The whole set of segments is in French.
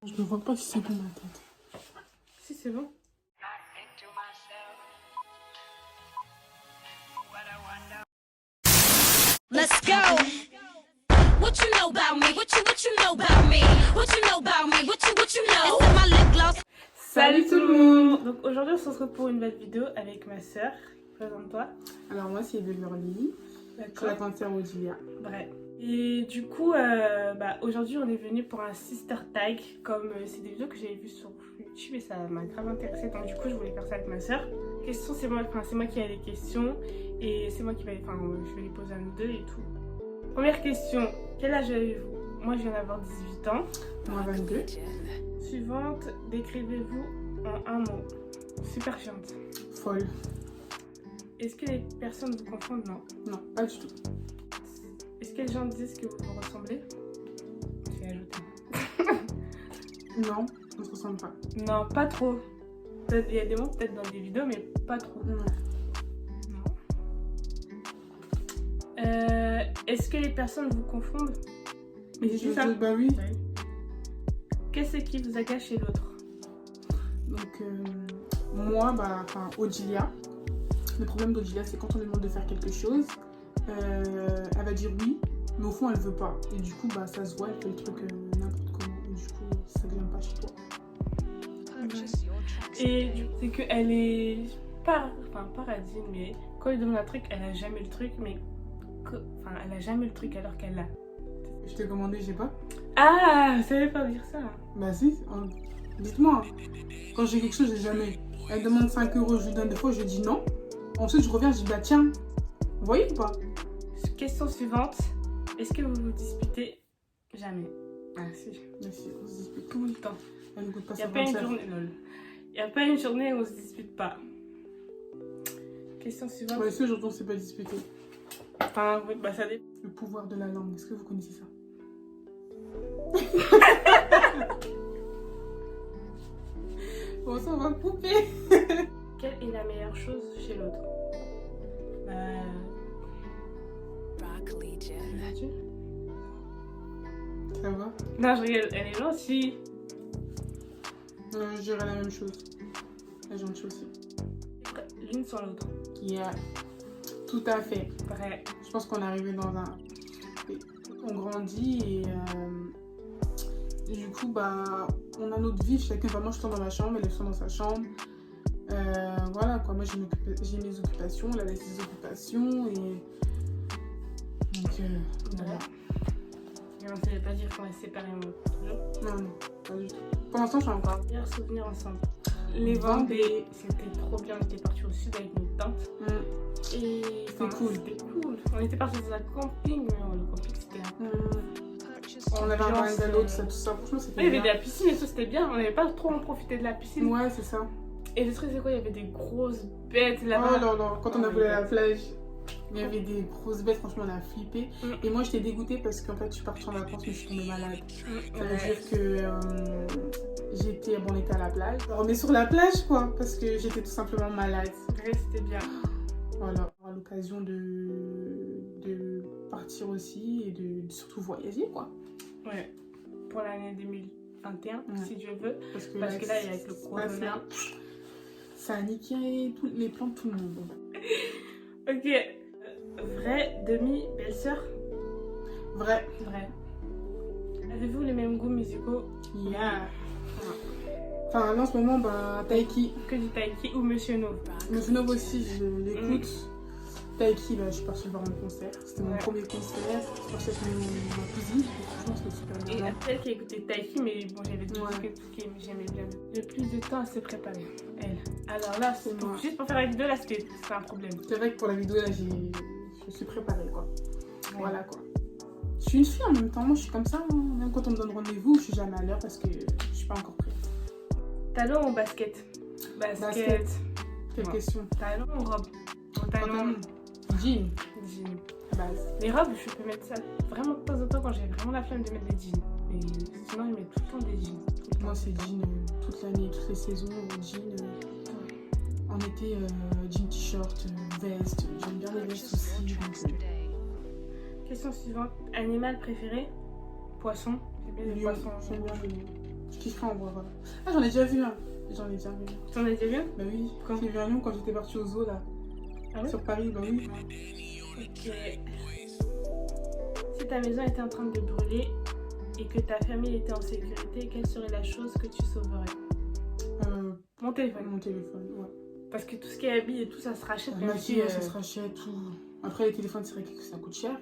Je ne vois pas si c'est bon ma tête. Si, c'est bon. Let's go. What you know about me? What you know about me? What you know about me? What you know? It's in my lip gloss. Salut tout le monde. Donc aujourd'hui on se retrouve pour une nouvelle vidéo avec ma soeur. Présente-toi. Alors moi c'est Beverly, je suis la grande sœur Odilia. Bref. Et du coup, aujourd'hui on est venu pour un sister tag. Comme c'est des vidéos que j'avais vues sur YouTube et ça m'a grave intéressée. Donc du coup je voulais faire ça avec ma soeur. Question, c'est moi qui ai les questions. Et c'est moi qui vais, je vais les poser à nous deux et tout. Première question, quel âge avez-vous? Moi je viens d'avoir 18 ans. Moi 22. Suivante, décrivez-vous en un mot. Super chiante. Folle. Est-ce que les personnes vous confondent? Non. Non, pas du tout. Est-ce que les gens disent que vous vous ressemblez? J'ai ajouté. Non, on se ressemble pas. Non, pas trop. Il y a des mots peut-être dans des vidéos, mais pas trop. Non. Est-ce que les personnes vous confondent? Mais j'ai dit ça. Bah oui. Ouais. Qu'est-ce qui vous agace chez l'autre? Donc moi, Odilia. Le problème d'Odilia, c'est quand on lui demande de faire quelque chose, elle va dire oui, mais au fond elle veut pas. Et du coup, ça se voit, elle fait le truc n'importe comment. Et du coup, ça vient pas chez toi. Et c'est qu'elle est paradine, mais quand il demande un truc, elle a jamais le truc, elle a jamais le truc alors qu'elle l'a. Je t'ai commandé, j'ai pas. Ah, vous savez pas dire ça. Bah si, dites-moi. Quand j'ai quelque chose, j'ai jamais. Elle demande 5 euros, je lui donne des fois, je dis non. Ensuite, je reviens, je dis bah tiens. Vous voyez ou pas? Question suivante. Est-ce que vous vous disputez? Jamais. Ah si. Mais si, on se dispute. Tout le temps. Elle ne goûte pas Il n'y a sa pas une bonne journée, lol. Il n'y a pas une journée où on se dispute pas. Question suivante. Ouais, si aujourd'hui on s'est pas disputé. Enfin, oui, ça dépend. Le pouvoir de la langue, est-ce que vous connaissez ça? Bon, ça on va couper. Quelle est la meilleure chose chez l'autre? Broccoli Jen. Ça va? Non, je rigole, elle est gentille. Je dirais la même chose. Elle est gentille aussi. L'une sur l'autre. Yeah. Tout à fait. Vrai. Je pense qu'on est arrivé dans un... On grandit et du coup, on a notre vie chacun. Moi, je suis dans ma chambre, elle est dans sa chambre. Voilà, quoi. Moi, j'ai mes occupations, elle a ses occupations et... Donc, voilà. Et on ne savait pas dire qu'on est séparés, toujours. Non, pas du tout. Pour l'instant, je suis encore. Meilleurs souvenirs ensemble. Les Vendées, c'était trop bien. On était partis au sud avec nos tantes. Et C'était cool. C'était cool. On était partis dans un camping, mais le camping c'était On avait un bungalow, tout ça. Franchement, c'était il y avait bien. de la piscine et tout, c'était bien. On n'avait pas trop en profité de la piscine. Ouais, c'est ça. Et le truc, c'est quoi? Il y avait des grosses bêtes Oh là-bas. non, quand on a voulu à la plage, il y avait des grosses bêtes, franchement, on a flippé. Et moi, j'étais dégoûtée parce qu'en fait, je suis partie en vacances, mais je suis tombée malade. Ça veut dire que on était à la plage. On est sur la plage, quoi, parce que j'étais tout simplement malade. Ouais, c'était bien. Voilà, on aura l'occasion de partir aussi et de surtout voyager, quoi. Ouais. Pour l'année 2021, si Dieu veut. Parce que là, il y a avec le corona. Ça a niqué tous les plans de tout le monde. Ok. Vraie demi-belle-sœur? Vrai. Vrai. Avez-vous les mêmes goûts musicaux? Yeah. Enfin, là, en ce moment, Taiki. Que du Taiki ou Monsieur No? Monsieur Nov aussi, je l'écoute. Taiki, je suis partie le voir en concert. C'était mon premier concert. Je suis partie avec ma cousine. Franchement, c'était super Et bien. elle qui écoutait Taiki, mais bon, j'avais dit que j'aimais bien. Le plus de temps à se préparer, elle. Alors là, c'est moi. juste pour faire la vidéo, là, c'était un problème. C'est vrai que pour la vidéo, là, je me suis préparée, quoi. Voilà, quoi. Je suis une fille en même temps. Moi, je suis comme ça. Hein. Même quand on me donne rendez-vous, je suis jamais à l'heure parce que je suis pas encore prête. Talon ou basket? Basket. Quelle question? Talon ou robe? Talon. Jean. Jean. Base. Les robes, je peux mettre ça vraiment de temps en temps quand j'ai vraiment la flemme de mettre des jeans. Mais sinon, je mets tout le temps des jeans. Moi, c'est jean toute l'année, toutes les saisons. Jean. En été, jean t-shirt, veste. J'aime bien les vestes aussi. Donc, Question suivante. Animal préféré? Poisson. J'aime bien les lion. poissons. J'aime bien les lions. Je kifferais en vrai, voilà. Ah, j'en ai déjà vu un. J'en ai déjà vu un. T'en as déjà vu? Bah oui, Quand? j'ai vu un lion quand j'étais partie au zoo là. Ah ouais? Sur Paris, bah oui. Ok. Si ta maison était en train de brûler et que ta famille était en sécurité, quelle serait la chose que tu sauverais? Mon téléphone. Mon téléphone, ouais. Parce que tout ce qui est habits et tout, ça se rachète. Même si, Maquillage, ça se rachète, tout. Après, les téléphones, c'est vrai que ça coûte cher.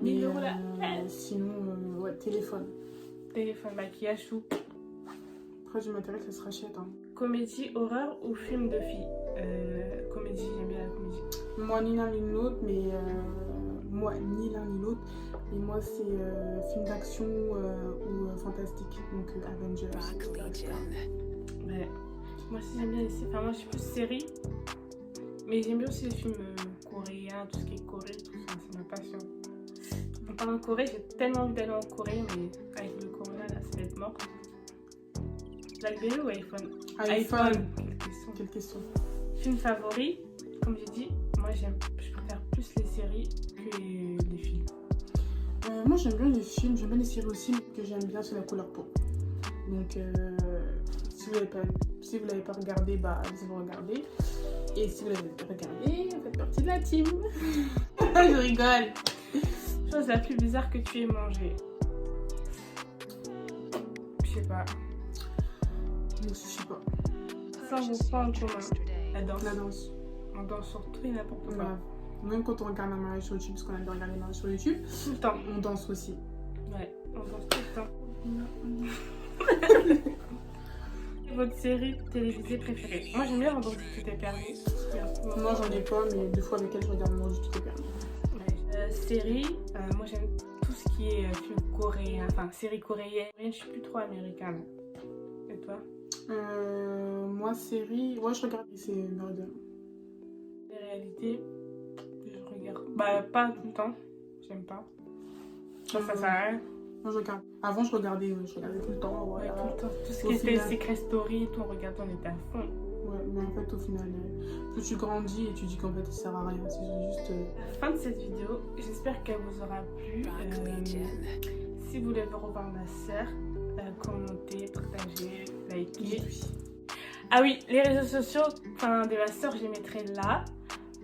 1000 euros là. Sinon, ouais, téléphone. Téléphone, maquillage, tout. Après, du matériel, ça se rachète. Hein. Comédie, horreur ou film de filles? Comédie, j'aime bien la comédie. Moi, ni l'un ni l'autre, mais moi, ni l'un ni l'autre. Et moi, c'est film d'action ou fantastique. Donc, Avengers. etc. Ouais. Moi aussi, j'aime bien les séries. Enfin, moi, je suis plus série. Mais j'aime bien aussi les films coréens, tout ce qui est Corée, tout ça, c'est ma passion. En parlant de Corée, j'ai tellement envie d'aller en Corée, mais avec le corona, là, ça va être mort. BlackBerry ou iPhone? iPhone. Quelle question. Quelle question. Film favori, comme j'ai dit, moi je préfère plus les séries que les films. Moi, j'aime bien les films, j'aime bien les séries aussi, mais que j'aime bien, c'est la couleur peau. Donc, si vous l'avez pas regardé, bah, allez-y regarder. Et si vous l'avez regardé, vous faites partie de la team. Je rigole. Chose la plus bizarre que tu aies mangée? Je sais pas. Moi aussi, je sais pas. Sans vos points en commun. La danse. La danse. On danse sur tout et n'importe quoi. Grave. Même quand on regarde un mariage sur YouTube, parce qu'on adore regarder les mariages sur YouTube, Tout le temps. on danse aussi. Ouais, on danse tout le temps. Votre série télévisée préférée? Moi j'aime bien Vendredi tout est permis. Moi, j'en ai pas, mais des fois avec elle, je regarde Vendredi tout est permis. Ouais. Série, moi j'aime tout ce qui est film coréen, enfin série coréenne. Je suis plus trop américaine. Et toi? Moi, série, ouais, je regarde, c'est Murder. Les réalités, je regarde. Bah, pas tout le temps, j'aime pas. Ça sert à rien. Moi, je regarde. Avant, je regardais tout le temps. Ouais, Ouais, tout le temps. Tout ce Au qui était final. Secret Story, tout, on regarde, on était à fond. Ouais, mais en fait, au final, plus tu grandis et tu dis qu'en fait, ça sert à rien. C'est juste. La fin de cette vidéo, j'espère qu'elle vous aura plu. Si vous voulez revoir ma soeur, commentez, partagez, likez. Ah oui, les réseaux sociaux de ma soeur, je les mettrai là.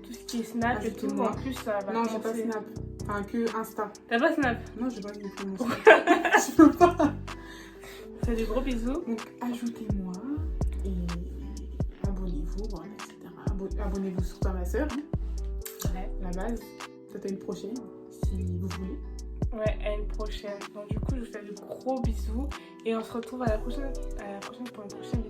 Tout ce qui est Snap et tout. Ajoutez-moi. En plus, ça va Non, j'ai pas commencer. Snap. Enfin, que Insta. T'as pas Snap? Non, j'ai pas vu mon Snap. Je peux pas. C'est des gros bisous. Donc, ajoutez-moi et abonnez-vous, voilà, etc. Abonnez-vous surtout à ma soeur, Ouais. la base. Peut-être à une prochaine, si vous voulez. Ouais, à une prochaine. Donc du coup, je vous fais de gros bisous. Et on se retrouve à la prochaine pour une prochaine vidéo.